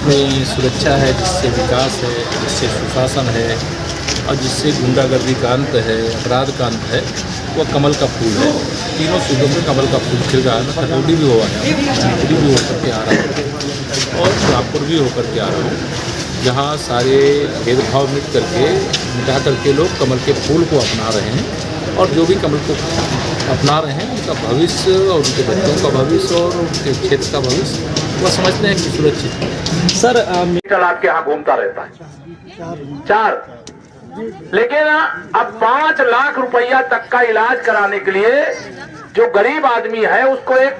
जिसमें सुरक्षा है, जिससे विकास है, जिससे सुशासन है और जिससे गुंडागर्दी का अंत है, अपराध का अंत है, वह कमल का फूल है। तीनों सूबों में कमल का फूल खिल रहा है। मैं खरगोडी भी हुआ है, खरगोडी भी होकर के आ रहा हूँ और रामपुर भी होकर के आ रहा हूँ, जहाँ सारे भेदभाव मिटा करके लोग कमल के फूल को अपना रहे हैं और जो भी कमल को अपना रहे हैं उनका भविष्य और उनके बच्चों का भविष्य और उनके क्षेत्र का भविष्य वह समझते हैं कि सुरक्षित है। सर मीटर आपके यहाँ घूमता रहता है 4, लेकिन अब 5 लाख रुपया तक का इलाज कराने के लिए जो गरीब आदमी है उसको एक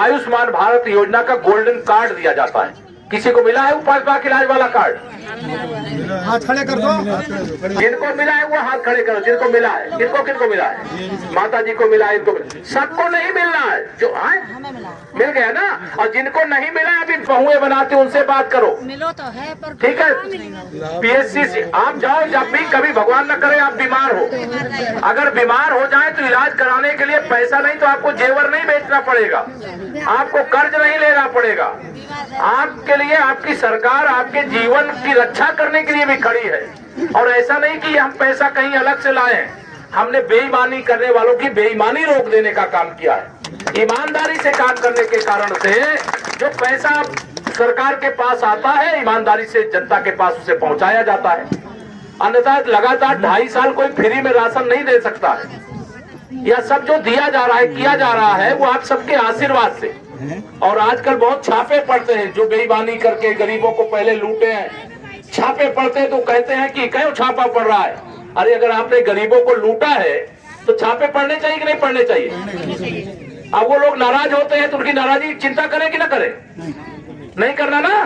आयुष्मान भारत योजना का गोल्डन कार्ड दिया जाता है। किसी को मिला है वो 5 लाख इलाज वाला कार्ड? हाथ खड़े कर दो। जिनको मिला है वो हाथ खड़े करो। जिनको मिला है, किनको मिला है? माता जी को मिला है, इनको मिला। सबको नहीं मिलना है। जो आए मिल गया ना, और जिनको नहीं मिला है अभी बहुएं बनाते उनसे बात करो। मिलो तो है पर ठीक है, PSC से आप जाओ जब भी कभी भगवान न करे आप बीमार हो, अगर बीमार हो जाए तो इलाज कराने के लिए पैसा नहीं तो आपको जेवर नहीं बेचना पड़ेगा, आपको कर्ज नहीं लेना पड़ेगा। आपके लिए आपकी सरकार आपके जीवन की रक्षा करने के लिए भी खड़ी है। और ऐसा नहीं कि हम पैसा कहीं अलग से लाए, हमने बेईमानी करने वालों की बेईमानी रोक देने का काम किया है। ईमानदारी से काम करने के कारण से जो पैसा सरकार के पास आता है ईमानदारी से जनता के पास उसे पहुंचाया जाता है। अन्यथा लगातार 2.5 साल कोई फ्री में राशन नहीं दे सकता है। यह सब जो दिया जा रहा है, किया जा रहा है, वो आप सबके आशीर्वाद से। और आजकल बहुत छापे पड़ते हैं जो बेईमानी करके गरीबों को पहले लूटे हैं। छापे पड़ते हैं तो कहते हैं कि क्यों छापा पड़ रहा है। अरे अगर आपने गरीबों को लूटा है तो छापे पड़ने चाहिए कि नहीं पड़ने चाहिए? अब वो लोग नाराज होते हैं तो उनकी नाराजगी चिंता करें कि ना करें? नहीं करना ना।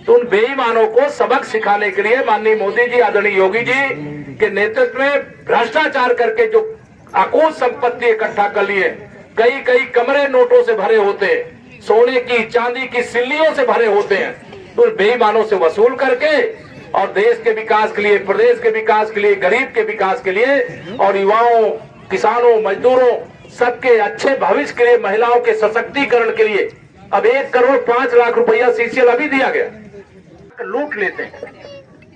तो उन बेईमानों को सबक सिखाने के लिए माननीय मोदी जी, आदरणीय योगी जी के नेतृत्व में भ्रष्टाचार करके जो अकूत संपत्ति इकट्ठा कर लिए, कई कमरे नोटों से भरे होते हैं, सोने की चांदी की सिल्लियों से भरे होते हैं, तो बेईमानों से वसूल करके और देश के विकास के लिए, प्रदेश के विकास के लिए, गरीब के विकास के लिए और युवाओं, किसानों, मजदूरों सबके अच्छे भविष्य के लिए, महिलाओं के सशक्तिकरण के लिए अब 1 करोड़ 5 लाख रुपया CCL अभी दिया गया। लूट लेते हैं।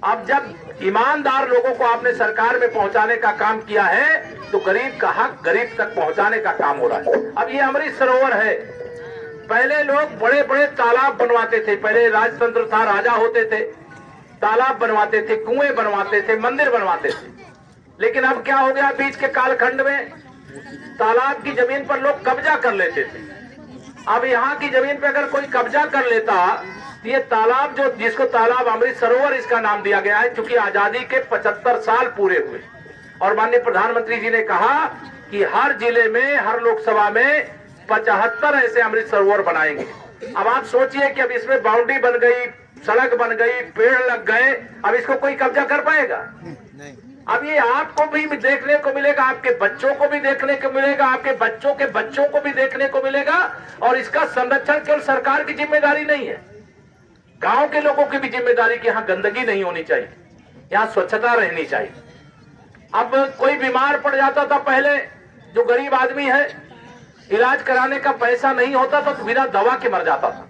अब जब ईमानदार लोगों को आपने सरकार में पहुंचाने का काम किया है तो गरीब का हक गरीब तक पहुंचाने का काम हो रहा है। अब ये अमृत सरोवर है। पहले लोग बड़े बड़े तालाब बनवाते थे, पहले राजतंत्र था, राजा होते थे, तालाब बनवाते थे, कुएं बनवाते थे, मंदिर बनवाते थे। लेकिन अब क्या हो गया, बीच के कालखंड में तालाब की जमीन पर लोग कब्जा कर लेते थे। अब यहाँ की जमीन पर अगर कोई कब्जा कर लेता, ये तालाब जो जिसको तालाब अमृत सरोवर इसका नाम दिया गया है, क्योंकि आजादी के 75 साल पूरे हुए और माननीय प्रधानमंत्री जी ने कहा कि हर जिले में, हर लोकसभा में 75 ऐसे अमृत सरोवर बनाएंगे। अब आप सोचिए कि अब इसमें बाउंड्री बन गई, सड़क बन गई, पेड़ लग गए, अब इसको कोई कब्जा कर पाएगा? अब ये आपको भी देखने को मिलेगा, आपके बच्चों को भी देखने को मिलेगा, आपके बच्चों के बच्चों को भी देखने को मिलेगा। और इसका संरक्षण केवल सरकार की जिम्मेदारी नहीं है, गांव के लोगों की भी जिम्मेदारी कि यहाँ गंदगी नहीं होनी चाहिए, यहाँ स्वच्छता रहनी चाहिए। अब कोई बीमार पड़ जाता था, पहले जो गरीब आदमी है, इलाज कराने का पैसा नहीं होता था तो बिना दवा के मर जाता था।